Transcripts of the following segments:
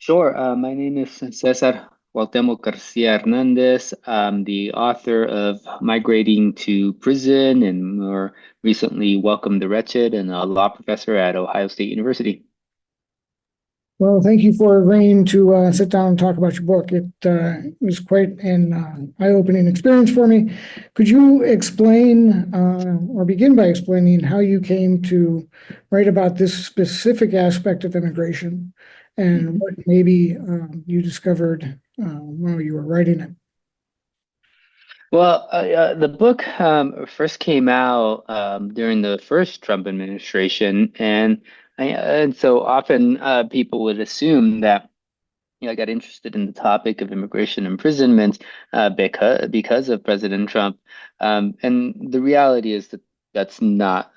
Sure. My name is César García Hernández. I'm the author of Migrating to Prison and more recently Welcome the Wretched and a law professor at Ohio State University. Well, thank you for agreeing to sit down and talk about your book. It was quite an eye-opening experience for me. Could you explain or begin by explaining how you came to write about this specific aspect of immigration and what maybe you discovered while you were writing it? Well, the book first came out during the first Trump administration, and so often people would assume that I got interested in the topic of immigration imprisonment because of President Trump, and the reality is that that's not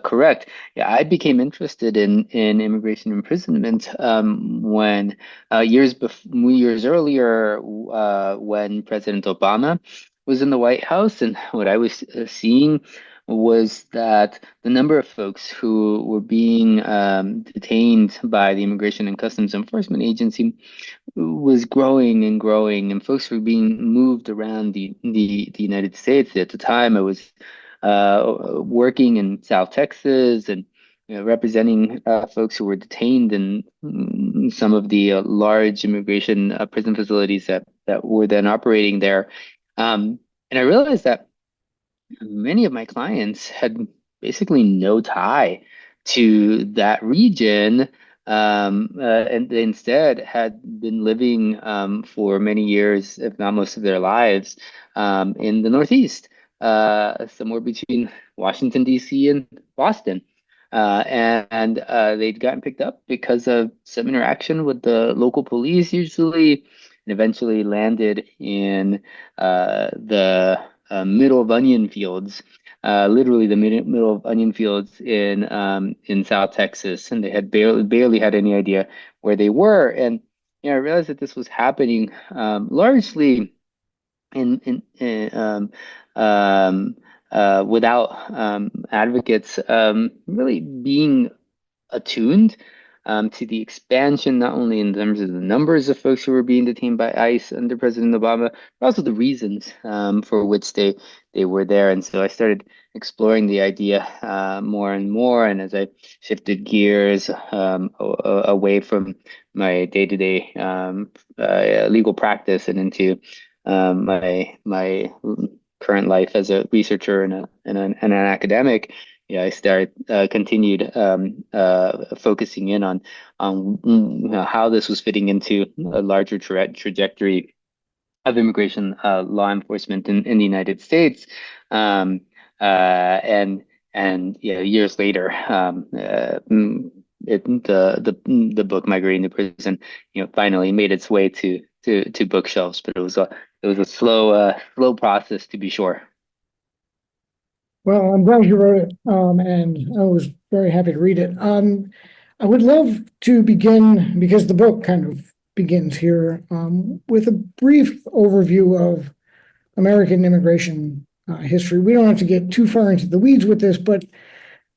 correct. Yeah, I became interested in immigration imprisonment when years earlier when President Obama was in the White House, and what I was seeing was that the number of folks who were being detained by the Immigration and Customs Enforcement Agency was growing and growing, and folks were being moved around the United States. At the time, I was working in South Texas and representing folks who were detained in some of the large immigration prison facilities that were then operating there. And I realized that many of my clients had basically no tie to that region, and they instead had been living for many years, if not most of their lives, in the Northeast, somewhere between Washington, D.C. and Boston. And they'd gotten picked up because of some interaction with the local police, usually, and eventually landed in the middle of onion fields, literally the middle of onion fields in South Texas, and they had barely had any idea where they were. And I realized that this was happening largely in without advocates really being attuned to the expansion, not only in terms of the numbers of folks who were being detained by ICE under President Obama, but also the reasons for which they were there. And so I started exploring the idea more and more. And as I shifted gears away from my day-to-day legal practice and into my current life as a researcher and an academic, I started continued focusing in on how this was fitting into a larger trajectory of immigration law enforcement in the United States. Um, and years later, the book Migrating to Prison, finally made its way to bookshelves, but it was a slow process to be sure. Well, I'm glad you wrote it, and I was very happy to read it. I would love to begin, because the book kind of begins here, with a brief overview of American immigration history. We don't have to get too far into the weeds with this, but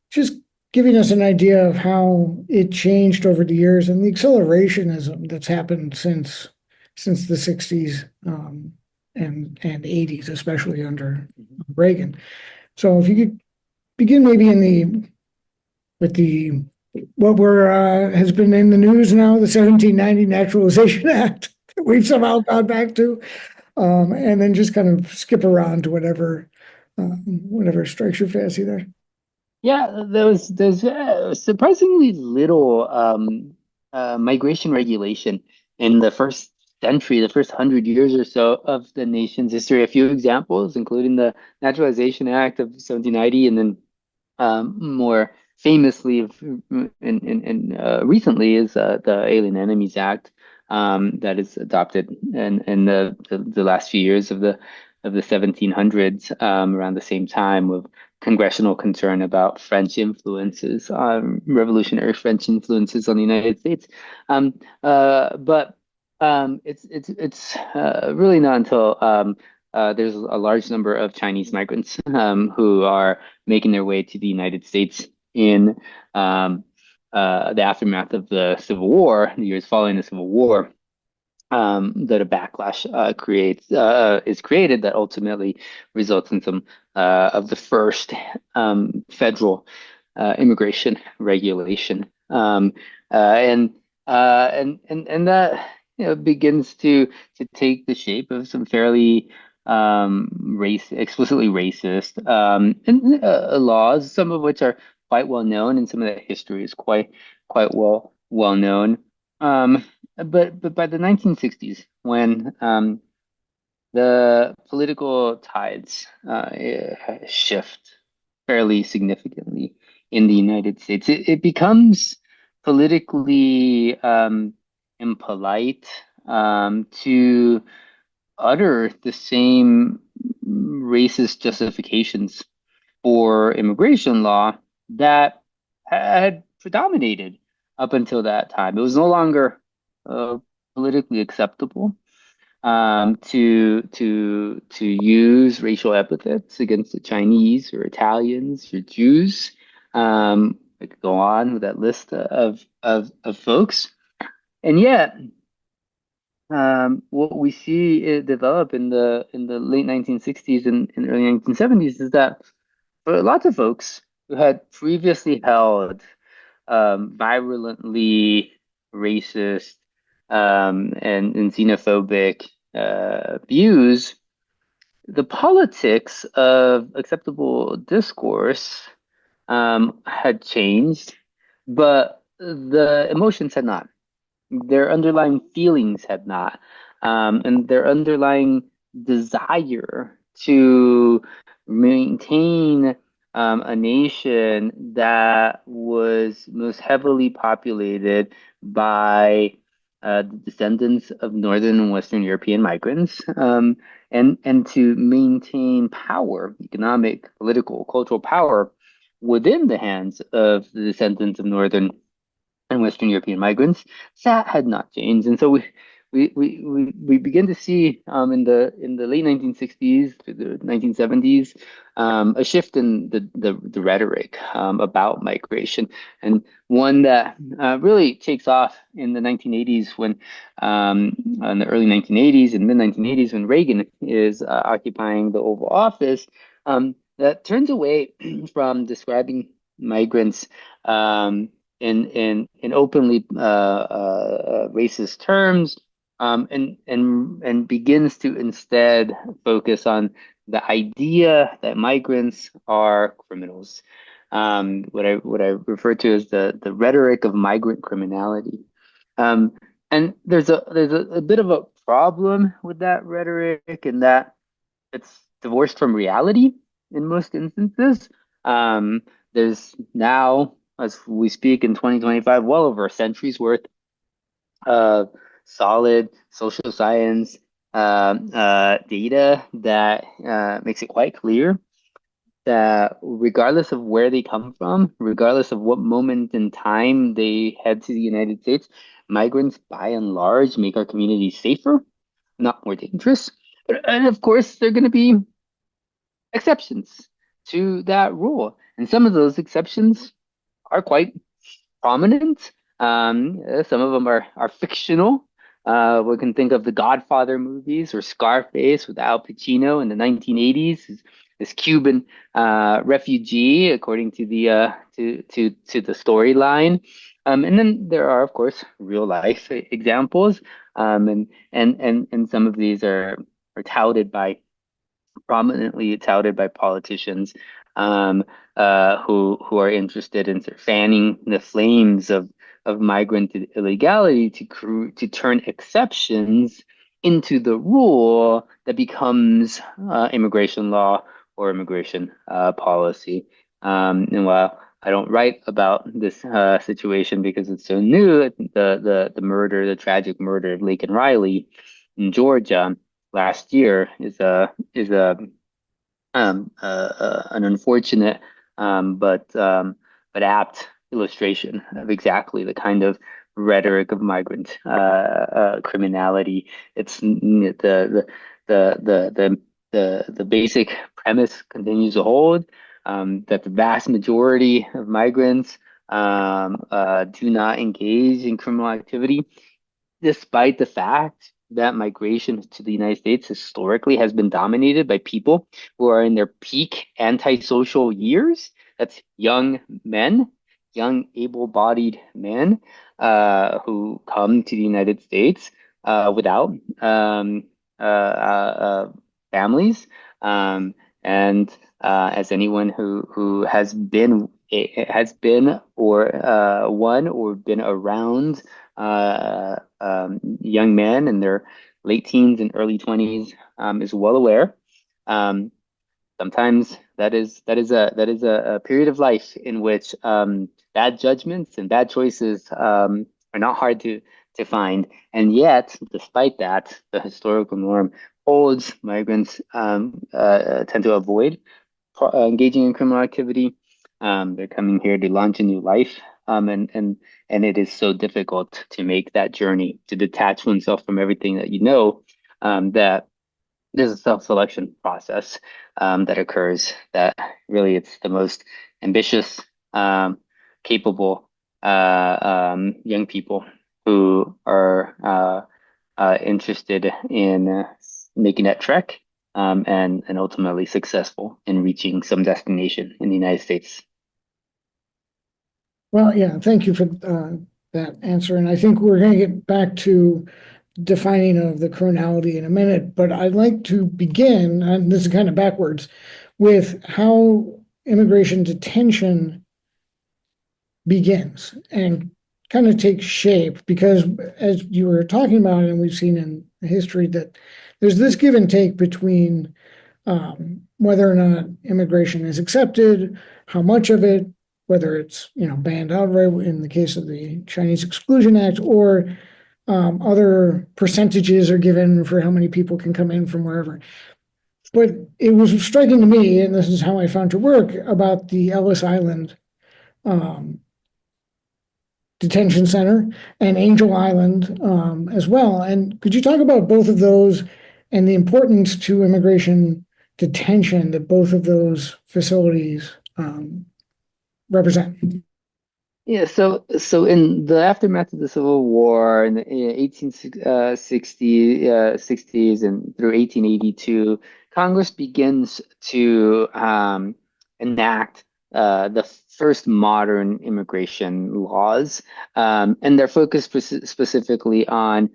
just giving us an idea of how it changed over the years and the accelerationism that's happened since the 60s and 80s, especially under Reagan. So if you could begin maybe with the what has been in the news now, the 1790 Naturalization Act that we've somehow gone back to, and then just kind of skip around to whatever strikes your fancy there. Yeah, there's surprisingly little migration regulation in the first century, the first 100 years or so of the nation's history. A few examples, including the Naturalization Act of 1790, and then more famously and recently is the Alien Enemies Act that is adopted in the last few years of the 1700s, around the same time, with congressional concern about French influences, revolutionary French influences on the United States. But it's really not until there's a large number of Chinese migrants who are making their way to the United States in the aftermath of the Civil War, the years following the Civil War, that a backlash is created that ultimately results in some of the first federal immigration regulation, and that begins to take the shape of some fairly explicitly racist laws, some of which are quite well known, and some of that history is quite well known. Um, but by the 1960s, when the political tides shift fairly significantly in the United States, it becomes politically impolite to utter the same racist justifications for immigration law that had predominated up until that time. It was no longer uh, politically acceptable to use racial epithets against the Chinese or Italians or Jews. I could go on with that list of folks, and yet what we see develop in the late 1960s and early 1970s is that for lots of folks who had previously held virulently racist and xenophobic views, the politics of acceptable discourse had changed, but the emotions had not. Their underlying feelings had not, and their underlying desire to maintain a nation that was most heavily populated by the descendants of Northern and Western European migrants, and to maintain power, economic, political, cultural power within the hands of the descendants of Northern and Western European migrants, that had not changed. And so we begin to see in the late 1960s to the 1970s a shift in the rhetoric about migration, and one that really takes off in the 1980s when in the early 1980s and mid 1980s when Reagan is occupying the Oval Office, that turns away from migrants um, in openly racist terms, and begins to instead focus on the idea that migrants are criminals. What I refer to as the rhetoric of migrant criminality. Um, and there's a bit of a problem with that rhetoric in that it's divorced from reality in most instances. Um, there's now, as we speak in 2025, well over a century's worth of solid social science data that makes it quite clear that regardless of where they come from, regardless of what moment in time they head to the United States, migrants by and large make our communities safer, not more dangerous. And of course, they're going to be exceptions to that rule. And some of those exceptions are quite prominent. Some of them are fictional. We can think of the Godfather movies or Scarface with Al Pacino in the 1980s, this Cuban refugee, according to to the storyline. And then there are, of course, real life examples. And some of these are prominently touted by politicians who are interested in sort of fanning the flames of migrant illegality to turn exceptions into the rule that becomes immigration law or immigration policy. And while I don't write about this situation because it's so new, the tragic murder of Laken Riley in Georgia last year is a an unfortunate but apt illustration of exactly the kind of rhetoric of migrant criminality. It's the basic premise continues to hold that the vast majority of migrants do not engage in criminal activity, despite the fact that migration to the United States historically has been dominated by people who are in their peak antisocial years. That's young men, young able-bodied men who come to the United States without families. And as anyone who has been or one or been around young men in their late teens and early 20s is well aware. Um, Sometimes that is a period of life in which bad judgments and bad choices are not hard to find, and yet, despite that, the historical norm holds migrants tend to avoid engaging in criminal activity. They're coming here to launch a new life, and it is so difficult to make that journey to detach oneself from everything that you know. That there's a self-selection process that occurs. That really it's the most ambitious, capable young people who are interested in making that trek and ultimately successful in reaching some destination in the United States. Well, yeah, thank you for that answer. And I think we're going to get back to defining of the chronality in a minute, but I'd like to begin, and this is kind of backwards, with how immigration detention begins and kind of takes shape, because as you were talking about, and we've seen in history, that there's this give and take between whether or not immigration is accepted, how much of it, whether it's banned outright in the case of the Chinese Exclusion Act, or other percentages are given for how many people can come in from wherever. But it was striking to me, and this is how I found your work, about the Ellis Island detention center and Angel Island as well. And could you talk about both of those and the importance to immigration detention that both of those facilities represent? Yeah, so in the aftermath of the Civil War in the 1860s and through 1882, Congress begins to enact the first modern immigration laws, and they're focused specifically on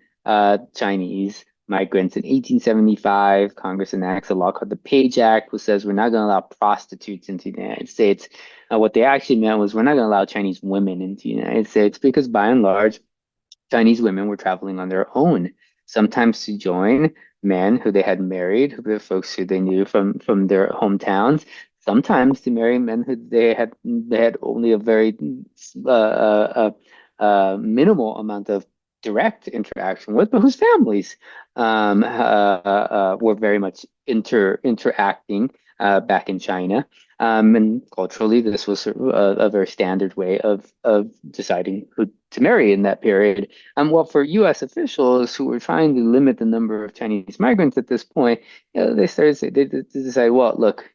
Chinese migrants. In 1875, Congress enacts a law called the Page Act, which says we're not going to allow prostitutes into the United States. What they actually meant was we're not going to allow Chinese women into the United States because, by and large, Chinese women were traveling on their own, sometimes to join men who they had married, who were folks who they knew from their hometowns, sometimes to marry men who they had only a very minimal amount of direct interaction with, but whose families were very much interacting back in China. And culturally, this was a very standard way of deciding who to marry in that period. Well, for U.S. officials who were trying to limit the number of Chinese migrants at this point, they decide, well, look,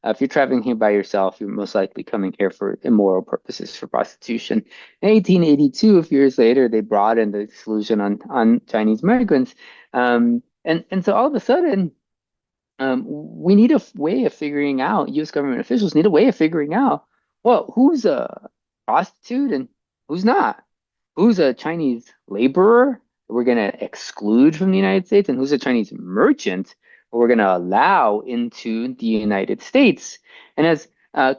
if you're traveling here by yourself, you're most likely coming here for immoral purposes, for prostitution. In 1882, a few years later, they brought in the exclusion on Chinese migrants, and so all of a sudden. We need a way of figuring out, U.S. government officials need a way of figuring out, well, who's a prostitute and who's not? Who's a Chinese laborer that we're going to exclude from the United States, and who's a Chinese merchant that we're going to allow into the United States? And as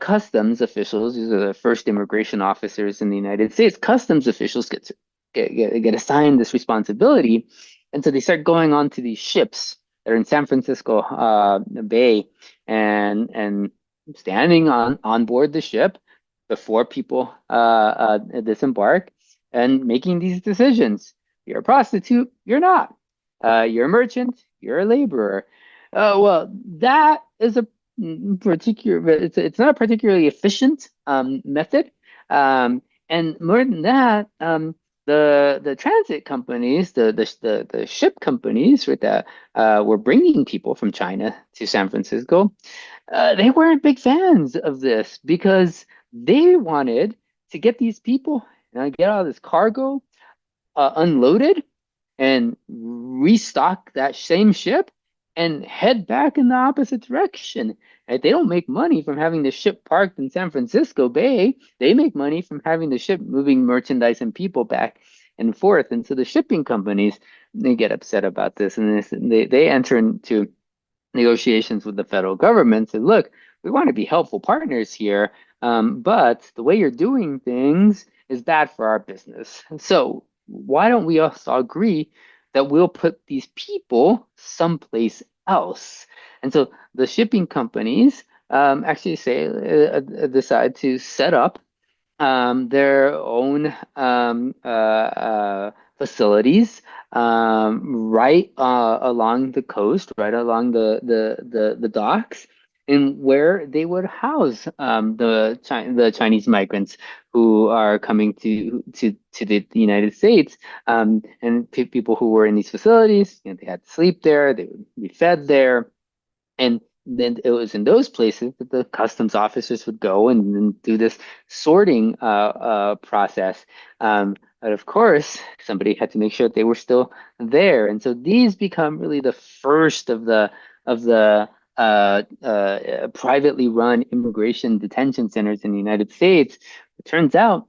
customs officials, these are the first immigration officers in the United States, customs officials get assigned this responsibility. And so they start going on to these ships that are in San Francisco Bay and standing on board the ship before people disembark and making these decisions. You're a prostitute, you're not. You're a merchant, you're a laborer. Well, that is a particular, it's not a particularly efficient method. And more than that, the transit companies, the ship companies, right, that were bringing people from China to San Francisco, they weren't big fans of this because they wanted to get these people and get all this cargo unloaded and restock that same ship and head back in the opposite direction. Right? They don't make money from having the ship parked in San Francisco Bay. They make money from having the ship moving merchandise and people back and forth. And so the shipping companies, they get upset about this, and they enter into negotiations with the federal government. Said, look, we want to be helpful partners here, but the way you're doing things is bad for our business. So why don't we also agree that we'll put these people someplace else? And so the shipping companies actually decide to set up their own facilities right along the coast, right along the docks, and where they would house the Chinese migrants who are coming to the United States, and people who were in these facilities, they had to sleep there, they would be fed there, and then it was in those places that the customs officers would go and do this sorting process. But of course, somebody had to make sure that they were still there. And so these become really the first of the privately run immigration detention centers in the United States. It turns out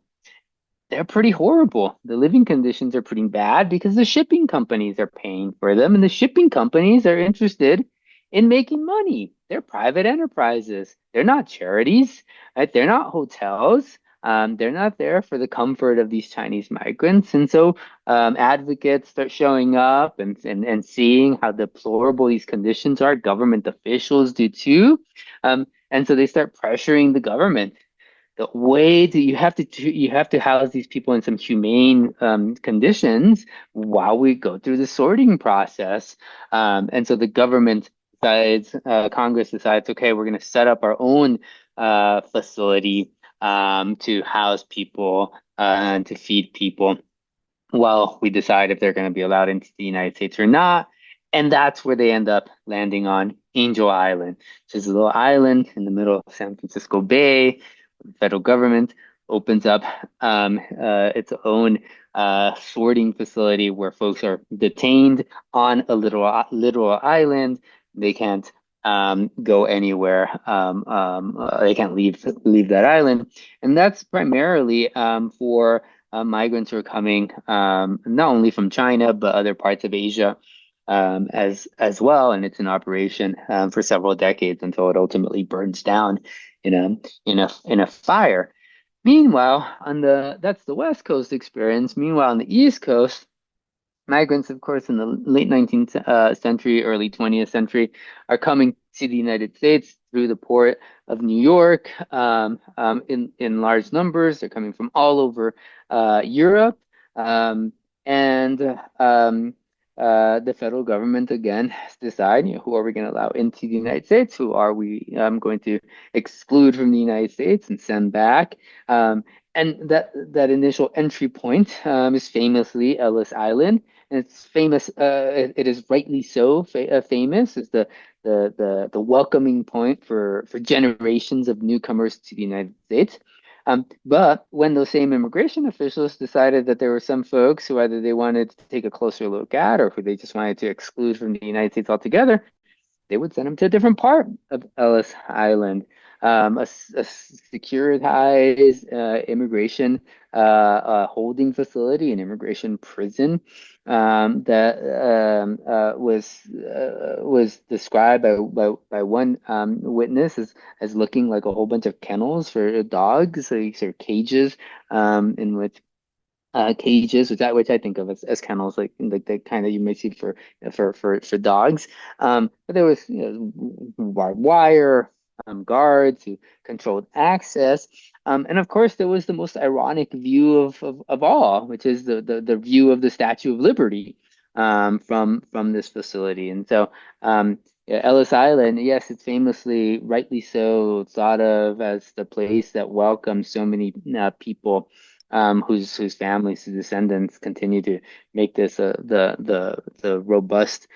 they're pretty horrible. The living conditions are pretty bad because the shipping companies are paying for them, and the shipping companies are interested in making money. They're private enterprises. They're not charities, right? They're not hotels. They're not there for the comfort of these Chinese migrants. And so advocates start showing up and seeing how deplorable these conditions are. Government officials do too. And so they start pressuring the government the way that you have to house these people in some humane conditions while we go through the sorting process. And so the government decides, Congress decides, okay, we're going to set up our own facility to house people and to feed people while we decide if they're going to be allowed into the United States or not. And that's where they end up landing on Angel Island, which is a little island in the middle of San Francisco Bay. The federal government opens up its own sorting facility where folks are detained on a literal island. They can't go anywhere. They can't leave that island, and that's primarily for migrants who are coming not only from China but other parts of Asia as well. And it's in operation for several decades until it ultimately burns down in a fire. Meanwhile, on the that's the West Coast experience. Meanwhile, on the East Coast, migrants, of course, in the late 19th century, early 20th century, are coming to the United States through the port of New York in large numbers. They're coming from all over Europe, and the federal government again decide, who are we going to allow into the United States, who are we going to exclude from the United States and send back. And that initial entry point is famously Ellis Island, and it's famous. It is rightly so famous. It's the welcoming point for generations of newcomers to the United States. But when those same immigration officials decided that there were some folks who either they wanted to take a closer look at or who they just wanted to exclude from the United States altogether, they would send them to a different part of Ellis Island, a securitized immigration holding facility, an immigration prison that was described by one witness as looking like a whole bunch of kennels for dogs, like sort of cages in which cages, which I think of as kennels, like the kind that you may see for dogs. But there was barbed wire, guards who controlled access, and of course there was the most ironic view of all, which is the view of the Statue of Liberty from this facility. And so yeah, Ellis Island, yes, it's famously, rightly so, thought of as the place that welcomes so many people whose families, whose descendants continue to make this the robust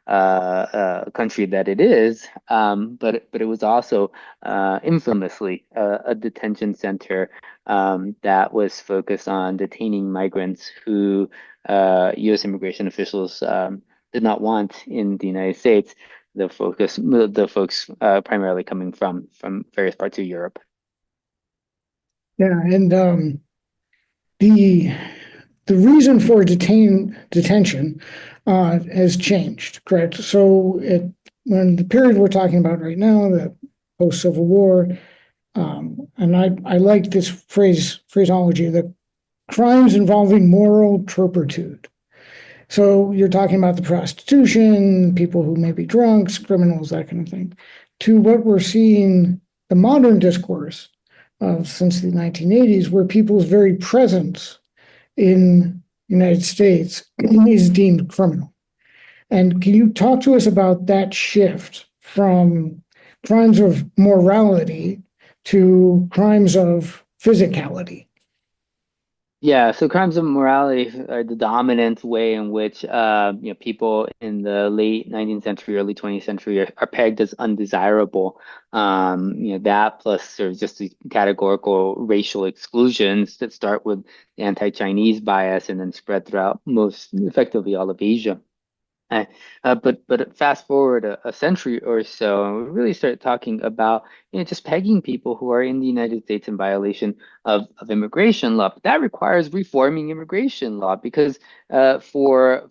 country that it is. But it was also infamously a detention center that was focused on detaining migrants who U.S. immigration officials did not want in the United States. The folks primarily coming from various parts of Europe. Yeah, and the the reason for detention has changed, correct? So when the period we're talking about right now, the post-Civil War, and I like this phraseology, the crimes involving moral turpitude. So you're talking about the prostitution, people who may be drunks, criminals, that kind of thing, to what we're seeing the modern discourse since the 1980s, where people's very presence in the United States is deemed criminal. And can you talk to us about that shift from crimes of morality to crimes of physicality? Yeah, so crimes of morality are the dominant way in which people in the late 19th century, early 20th century are pegged as undesirable. That plus there's just these categorical racial exclusions that start with the anti-Chinese bias and then spread throughout most effectively all of Asia. Uh, but fast forward a century or so, and we really start talking about just pegging people who are in the United States in violation of immigration law. But that requires reforming immigration law because for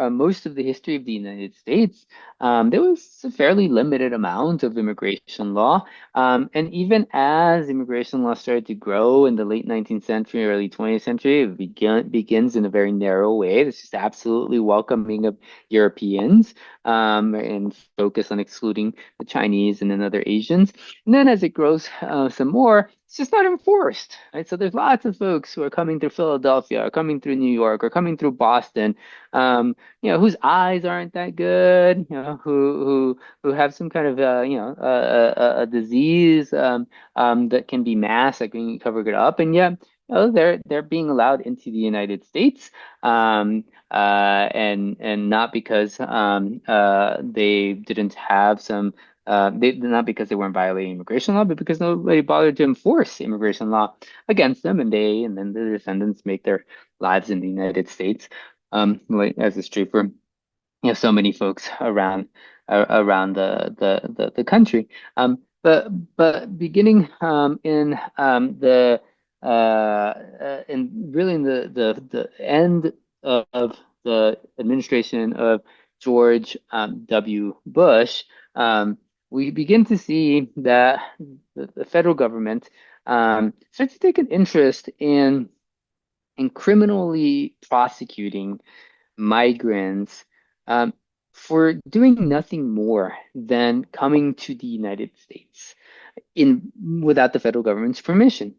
most of the history of the United States, there was a fairly limited amount of immigration law. And even as immigration law started to grow in the late 19th century, early 20th century, begins in a very narrow way. It's just absolutely welcoming of Europeans and focus on excluding the Chinese and then other Asians. And then as it grows some more, it's just not enforced, right? So there's lots of folks who are coming through Philadelphia, or coming through New York, or coming through Boston, whose eyes aren't that good, who have some kind of a disease that can be masked, like when you cover it up, and yet they're being allowed into the United States, and not because they didn't have some they not because they weren't violating immigration law, but because nobody bothered to enforce immigration law against them, and then the descendants make their lives in the United States, like, as is true for so many folks around the country. But beginning in really in the end of the administration of George W. Bush, we begin to see that the federal government starts to take an interest in criminally prosecuting migrants um, for doing nothing more than coming to the United States in without the federal government's permission.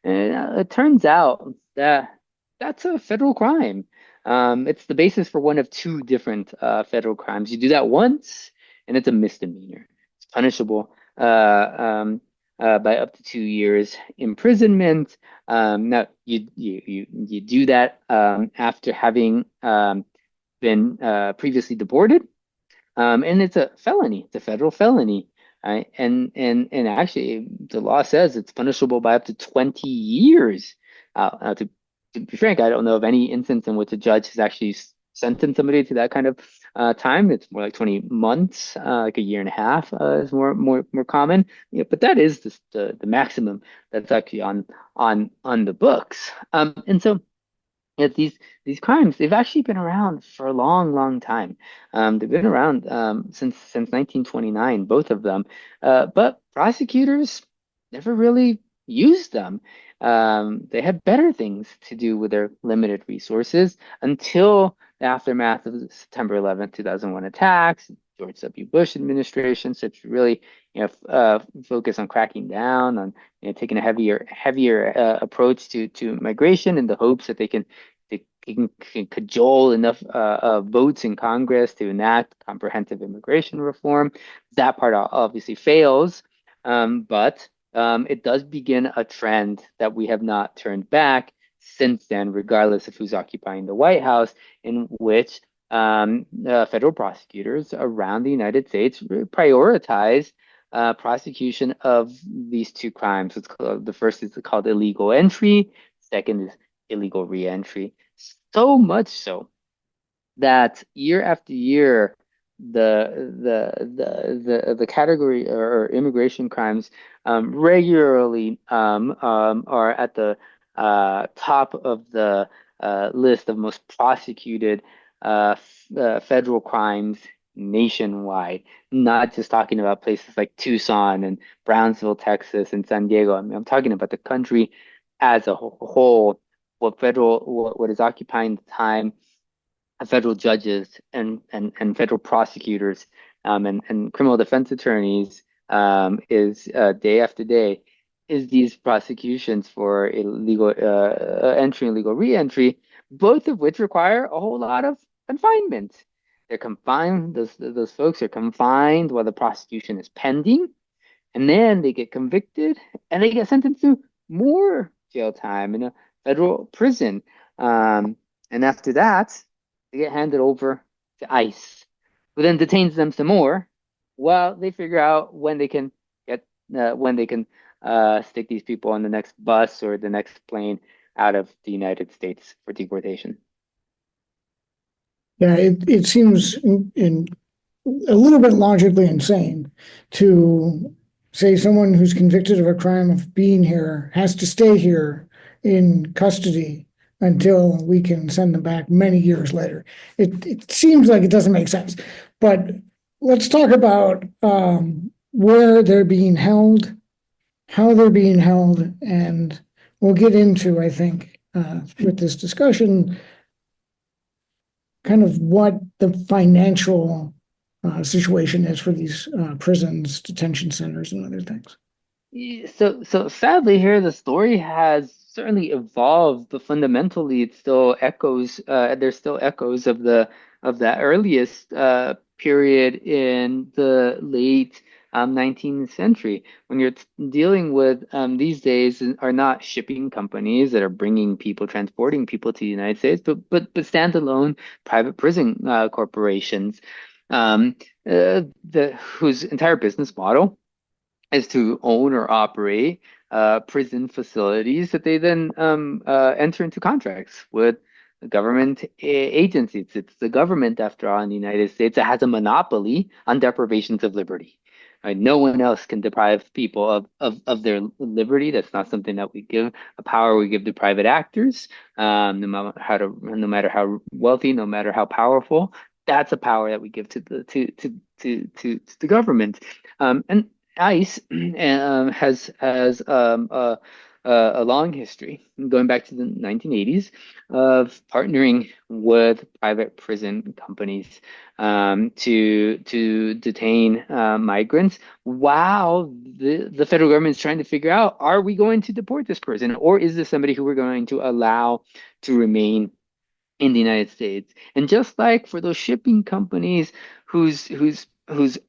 And it turns out that that's a federal crime. It's the basis for one of two different federal crimes. You do that once, and it's a misdemeanor. It's punishable by up to 2 years imprisonment. Now you do that after having been previously deported, and it's a felony. It's a federal felony, right? And actually, the law says it's punishable by up to 20 years. To be frank, I don't know of any instance in which a judge has actually sentenced somebody to that kind of time. It's more like 20 months, like a year and a half is more common. Yeah, but that is the maximum that's actually on the books. And so yeah, these crimes, they've actually been around for a long time. They've been around since 1929, both of them. But prosecutors never really used them. They had better things to do with their limited resources until the aftermath of the September 11th, 2001 attacks, George W. Bush administration, such really focus on cracking down on taking a heavier approach to migration in the hopes that they can cajole enough votes in Congress to enact comprehensive immigration reform. That part obviously fails, but it does begin a trend that we have not turned back since then, regardless of who's occupying the White House, in which federal prosecutors around the United States prioritize prosecution of these two crimes. The first is called illegal entry, second is illegal reentry. So much so that year after year, the category or immigration crimes regularly are at the top of the list of most prosecuted federal crimes nationwide. Not just talking about places like Tucson and Brownsville, Texas, and San Diego. I mean, I'm talking about the country as a whole. What is occupying the time federal judges and federal prosecutors and criminal defense attorneys is day after day is these prosecutions for illegal entry and legal reentry, both of which require a whole lot of confinement. They're confined; those folks are confined while the prosecution is pending, and then they get convicted and they get sentenced to more jail time in a federal prison. Um, and after that, they get handed over to ICE, who then detains them some more while they figure out get when they can stick these people on the next bus or the next plane out of the United States for deportation. Yeah, it seems in a little bit logically insane to say someone who's convicted of a crime of being here has to stay here in custody until we can send them back many years later. It seems like it doesn't make sense. But let's talk about where they're being held, how they're being held, and we'll get into, I think, with this discussion, kind of what the financial situation is for these prisons, detention centers, and other things. So sadly here the story has certainly evolved, but fundamentally it still echoes there's still echoes of that earliest period in the late 19th century when you're dealing with these days are not shipping companies that are bringing people, transporting people to the United States, but standalone private prison corporations whose entire business model is to own or operate prison facilities that they then enter into contracts with government agencies. It's the government, after all, in the United States that has a monopoly on deprivations of liberty. Right? No one else can deprive people of their liberty. That's not something that we give a power we give to private actors, no matter how wealthy, no matter how powerful. That's a power that we give to to the government. And ICE has a long history going back to the 1980s of partnering with private prison companies to detain migrants while the federal government is trying to figure out, are we going to deport this person, or is this somebody who we're going to allow to remain in the United States? And just like for those shipping companies whose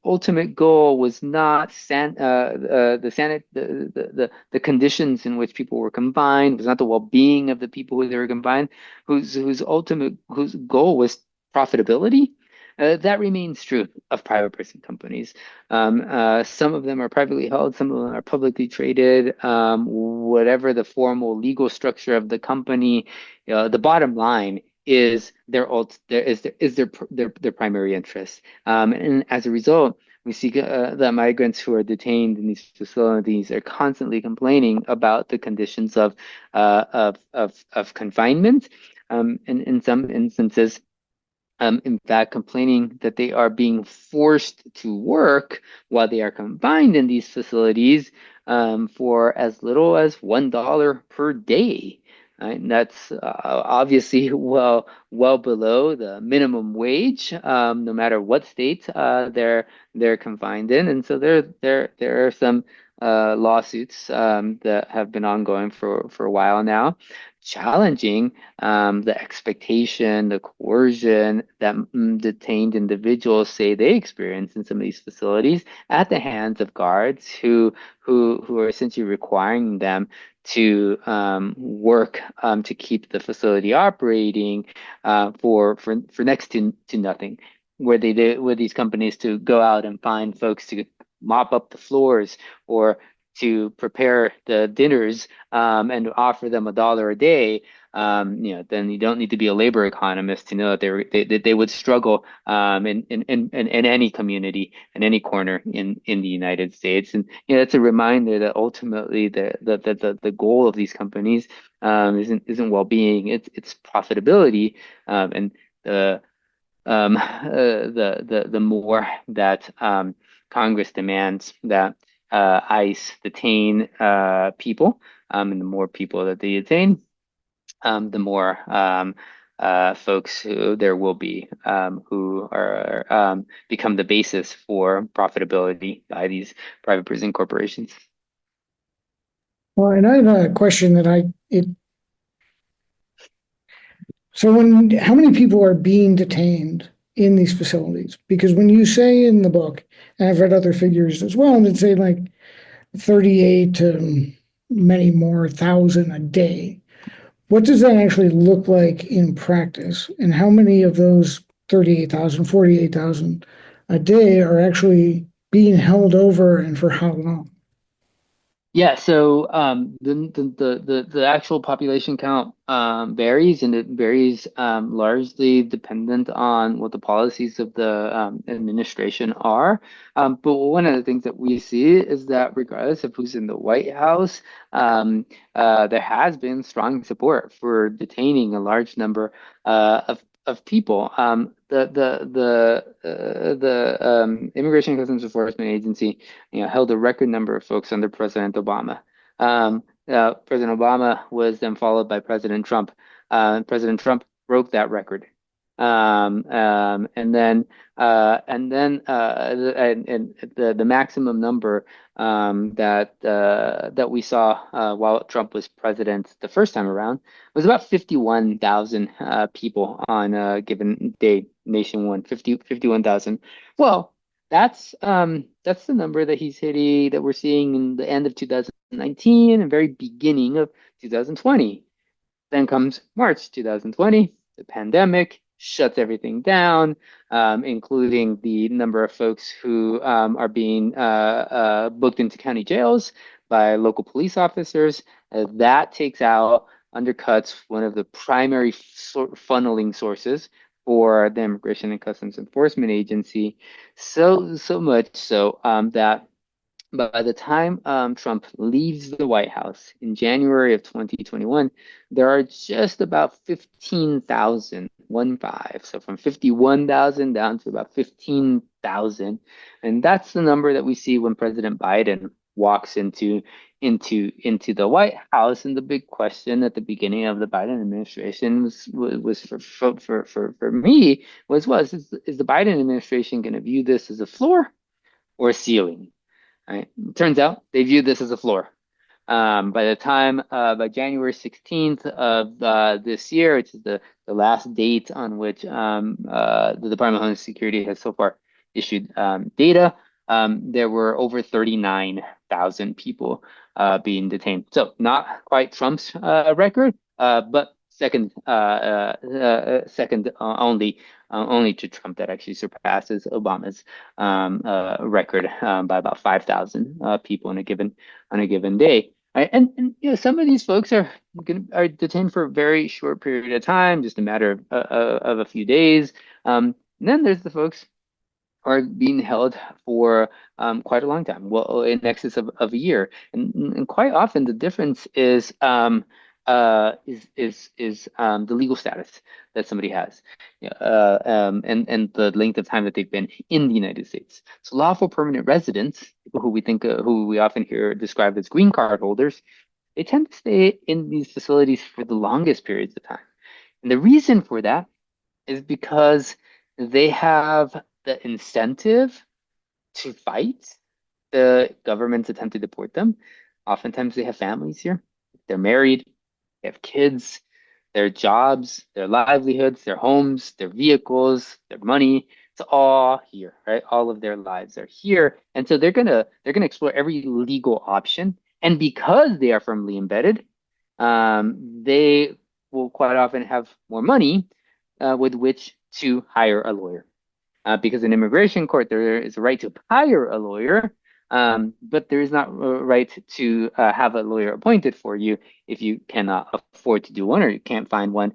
ultimate goal was not the conditions in which people were confined, was not the well-being of the people who they were confined, whose goal was profitability. That remains true of private prison companies. Some of them are privately held, some of them are publicly traded. Whatever the formal legal structure of the company, the bottom line is their primary interest. And as a result, we see that migrants who are detained in these facilities are constantly complaining about the conditions of confinement. And in some instances, in fact, complaining that they are being forced to work while they are confined in these facilities for as little as $1 per day. Right? And that's obviously well below the minimum wage, no matter what state they're confined in. And so there are some lawsuits that have been ongoing for a while now challenging the expectation, the coercion that detained individuals say they experience in some of these facilities at the hands of guards who are essentially requiring them to work to keep the facility operating for next to nothing, where they did with these companies to go out and find folks to mop up the floors or to prepare the dinners and offer them $1 a day. Then you don't need to be a labor economist to know that they would struggle in any community in any corner in the United States. And it's a reminder that ultimately the goal of these companies isn't well-being, it's profitability, and the more that Congress demands that ICE detain people, and the more people that they detain, the more folks who there will be who are become the basis for profitability by these private prison corporations. Well, and I have a question that how many people are being detained in these facilities? Because when you say in the book, and I've read other figures as well, and it say like 38 to many more thousand a day. What does that actually look like in practice? And how many of those 38,000, 48,000 a day are actually being held over, and for how long? Yeah, so the actual population count varies, and it varies largely dependent on what the policies of the administration are. But one of the things that we see is that regardless of who's in the White House, there has been strong support for detaining a large number of people. The Immigration and Customs Enforcement Agency, held a record number of folks under President Obama. President Obama was then followed by President Trump. President Trump broke that record. And the maximum number that we saw while Trump was president the first time around was about 51,000 people on a given day nationwide. 51,000. Well, that's the number that he's hitting, that we're seeing in the end of 2019 and very beginning of 2020. Then comes March 2020, the pandemic shuts everything down, including the number of folks who are being booked into county jails by local police officers. That takes out, undercuts one of the primary funneling sources for the Immigration and Customs Enforcement Agency. So much so that by the time Trump leaves the White House in January of 2021, there are just about 15,000, 1 5. So from 51,000 down to about 15,000. And that's the number that we see when President Biden walks into the White House. And the big question at the beginning of the Biden administration was for me is the Biden administration going to view this as a floor or a ceiling? Right. Turns out they viewed this as a floor. By January 16th of this year, which is the last date on which the Department of Homeland Security has so far issued data, there were over 39,000 people being detained. So not quite Trump's record, but second only to Trump. That actually surpasses Obama's record by about 5,000 people on a given day. Right? And some of these folks are detained for a very short period of time, just a matter of a few days. And then there's the folks who are being held for quite a long time, well, in excess of a year. And quite often the difference is the legal status that somebody has, and the length of time that they've been in the United States. So lawful permanent residents, people who we often hear described as green card holders, they tend to stay in these facilities for the longest periods of time. And the reason for that is because they have the incentive to fight the government's attempt to deport them. Oftentimes they have families here. They're married. they have kids, their jobs, their livelihoods, their homes, their vehicles, their money. It's all here, right? All of their lives are here. And so they're gonna explore every legal option. And because they are firmly embedded, they will quite often have more money with which to hire a lawyer. Because in immigration court, there is a right to hire a lawyer, but there is not a right to have a lawyer appointed for you if you cannot afford to do one or you can't find one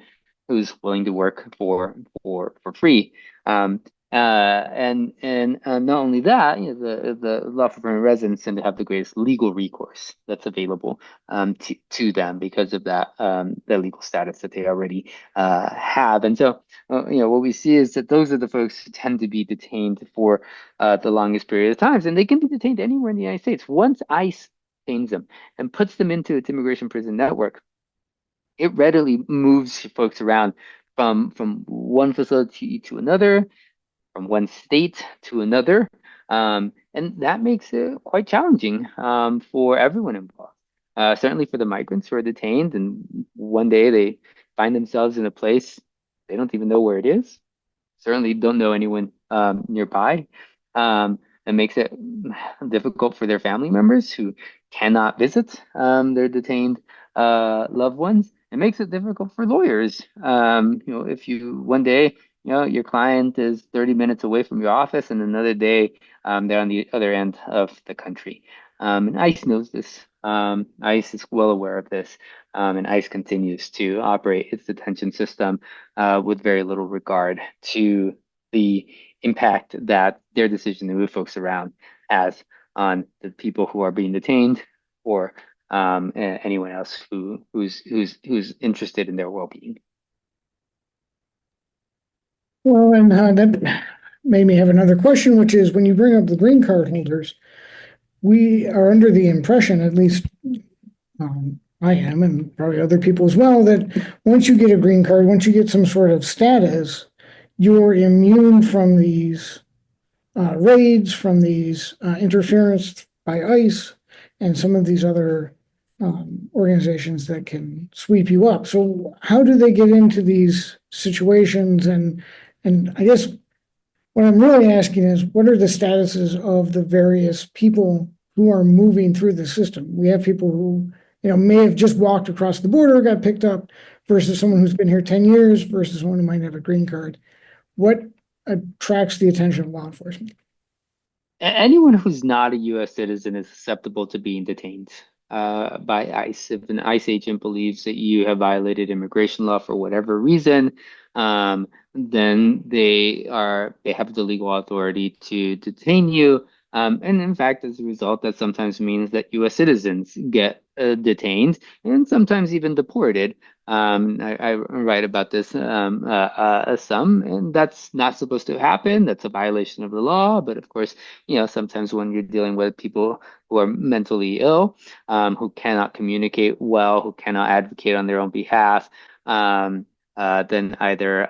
who's willing to work for free. Um, and not only that, the lawful permanent residents tend to have the greatest legal recourse that's available to them because of that the legal status that they already have. And so what we see is that those are the folks who tend to be detained for the longest period of times, and they can be detained anywhere in the United States. Once ICE detains them and puts them into its immigration prison network, it readily moves folks around from one facility to another, from one state to another, and that makes it quite challenging for everyone involved. Certainly for the migrants who are detained, and one day they find themselves in a place they don't even know where it is, certainly don't know anyone nearby. It makes it difficult for their family members who cannot visit their detained loved ones. It makes it difficult for lawyers. If you one day, your client is 30 minutes away from your office, and another day they're on the other end of the country. And ICE knows this. ICE is well aware of this, and ICE continues to operate its detention system with very little regard to the impact that their decision to move folks around has on the people who are being detained or anyone else who's interested in their well-being. Well, and that made me have another question, which is when you bring up the green card holders, we are under the impression, at least I am, and probably other people as well, that once you get a green card, once you get some sort of status, you're immune from these raids, from these interference by ICE and some of these other organizations that can sweep you up. So how do they get into these situations? And I guess what I'm really asking is, what are the statuses of the various people who are moving through the system? We have people who, may have just walked across the border, got picked up, versus someone who's been here 10 years, versus someone who might have a green card. What attracts the attention of law enforcement? Anyone who's not a U.S. citizen is susceptible to being detained by ICE. If an ICE agent believes that you have violated immigration law for whatever reason, then they have the legal authority to detain you. And in fact, as a result, that sometimes means that U.S. citizens get detained and sometimes even deported. I write about this some, and that's not supposed to happen. That's a violation of the law. But of course, sometimes when you're dealing with people who are mentally ill, who cannot communicate well, who cannot advocate on their own behalf, then either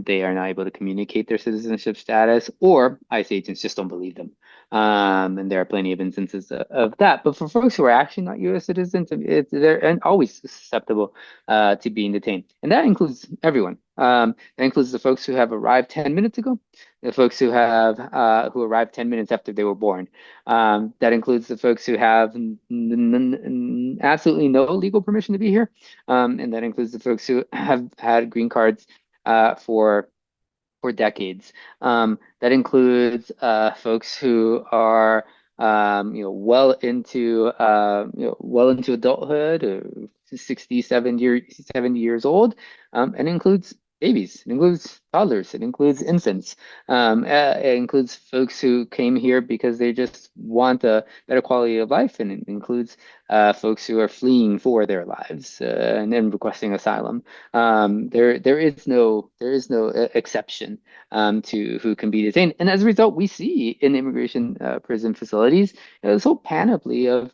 they are not able to communicate their citizenship status, or ICE agents just don't believe them. And there are plenty of instances of that. But for folks who are actually not U.S. citizens, they're always susceptible to being detained, and that includes everyone. That includes the folks who have arrived 10 minutes ago, the folks who arrived 10 minutes after they were born. That includes the folks who have absolutely no legal permission to be here, and that includes the folks who have had green cards for decades. That includes folks who are well into adulthood, 70 years old, and includes babies, it includes toddlers, it includes infants, it includes folks who came here because they just want a better quality of life, and it includes folks who are fleeing for their lives and then requesting asylum. There is no exception to who can be detained, and as a result, we see in immigration prison facilities this whole panoply of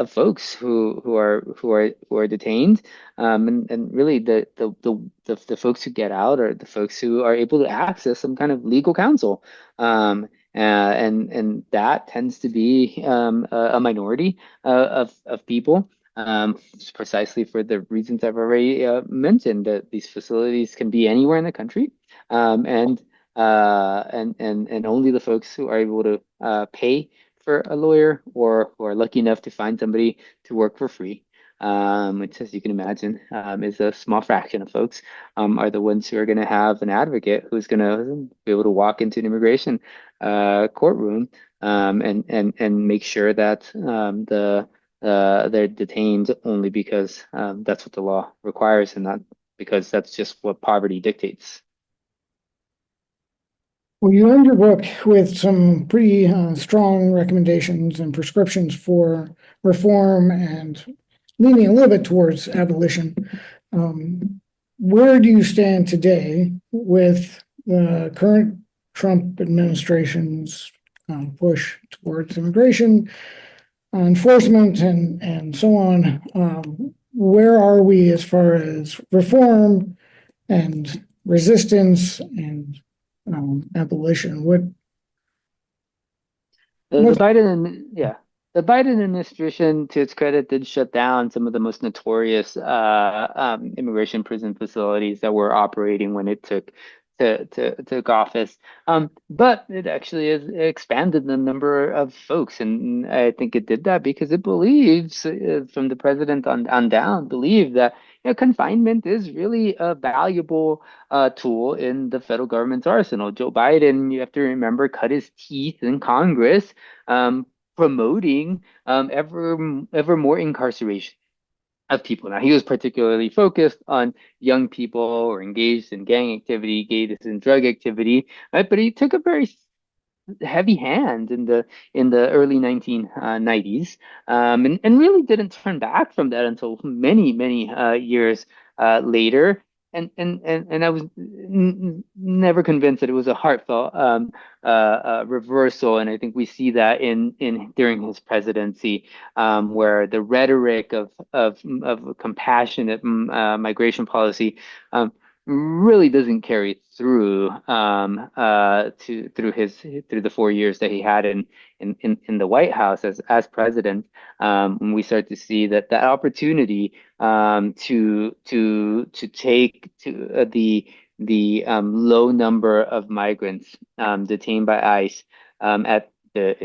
folks who are detained, and really the folks who get out are the folks who are able to access some kind of legal counsel. And that tends to be a minority of people. precisely for the reasons I've already mentioned, that these facilities can be anywhere in the country, and and only the folks who are able to pay for a lawyer or who are lucky enough to find somebody to work for free, which, as you can imagine, is a small fraction of folks, are the ones who are going to have an advocate who's going to be able to walk into an immigration courtroom, and make sure that they're detained only because that's what the law requires, and not because that's just what poverty dictates. Well, you end your book with some pretty strong recommendations and prescriptions for reform and leaning a little bit towards abolition. Where do you stand today with the current Trump administration's push towards immigration enforcement and so on? Where are we as far as reform and resistance and abolition? The What Biden, yeah, the Biden administration, to its credit, did shut down some of the most notorious immigration prison facilities that were operating when it took office. But it actually has expanded the number of folks, and I think it did that because it believes, from the president on down, believe that confinement is really a valuable tool in the federal government's arsenal. Joe Biden, you have to remember, cut his teeth in Congress, um, promoting ever more incarceration of people. Now, he was particularly focused on young people or engaged in gang activity, gayness, and drug activity, right? But he took a very heavy hand in the early 1990s, and really didn't turn back from that until many years later. And I was never convinced that it was a heartfelt reversal, and I think we see that in during his presidency, where the rhetoric of compassionate migration policy really doesn't carry through through the 4 years that he had in the White House as president. And we start to see that that opportunity to take to the low number of migrants detained by ICE at the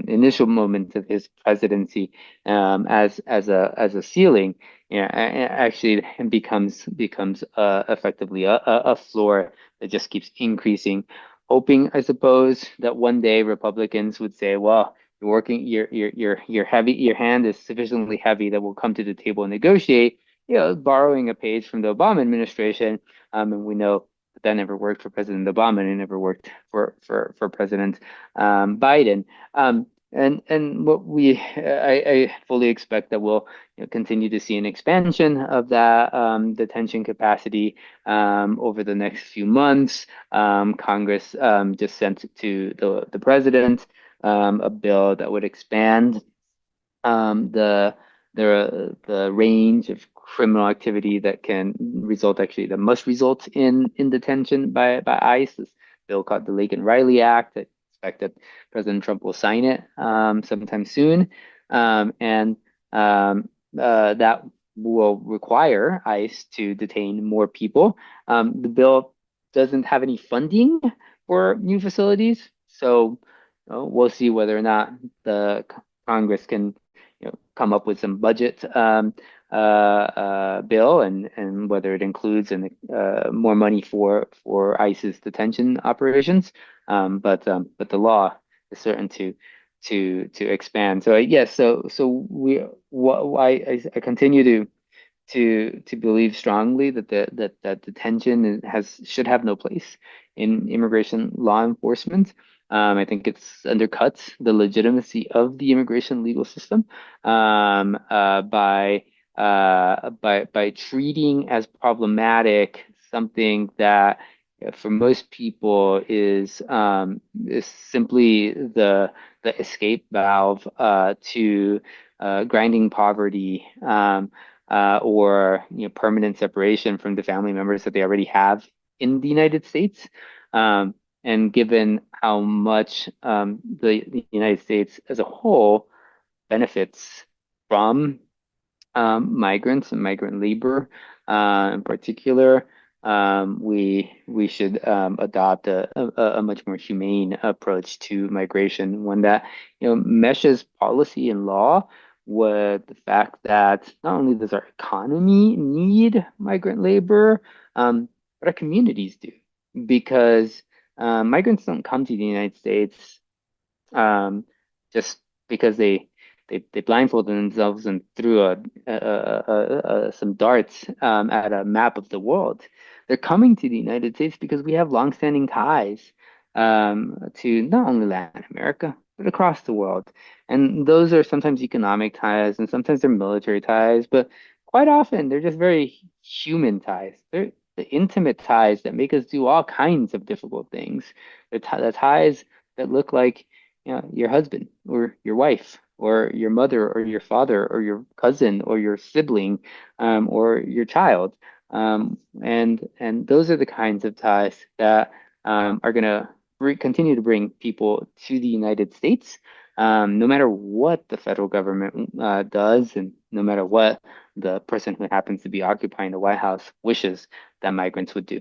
initial moments of his presidency, as a ceiling, actually becomes effectively a floor that just keeps increasing, hoping, I suppose, that one day Republicans would say, well, you're working, you're heavy, your hand is sufficiently heavy that we'll come to the table and negotiate, borrowing a page from the Obama administration. And we know that never worked for President Obama, and it never worked for President Biden. And what I fully expect that we'll continue to see an expansion of that detention capacity over the next few months. Congress just sent to the president a bill that would expand the the range of criminal activity that can result, actually that must result in detention by ICE. This bill called the Lake and Riley Act. I expect that President Trump will sign it sometime soon, and that will require ICE to detain more people. The bill doesn't have any funding for new facilities, so we'll see whether or not the Congress can come up with some budget bill, and whether it includes more money for ICE's detention operations. But the law is certain to expand. So yes, so I continue to believe strongly that that detention should have no place in immigration law enforcement. I think it's undercuts the legitimacy of the immigration legal system, by treating as problematic something that, for most people, is simply the escape valve to grinding poverty, or permanent separation from the family members that they already have in the United States. And given how much the United States as a whole benefits from Migrants and migrant labor, in particular. We should adopt a much more humane approach to migration, one that meshes policy and law with the fact that not only does our economy need migrant labor, but our communities do, because migrants don't come to the United States um, just because they blindfolded themselves and threw some darts at a map of the world. They're coming to the United States because we have longstanding ties to not only Latin America but across the world, and those are sometimes economic ties and sometimes they're military ties, but quite often they're just very human ties. They're the intimate ties that make us do all kinds of difficult things. The ties that look like your husband or your wife or your mother or your father or your cousin or your sibling or your child. And those are the kinds of ties that are going to continue to bring people to the United States, no matter what the federal government does, and no matter what the person who happens to be occupying the White House wishes that migrants would do.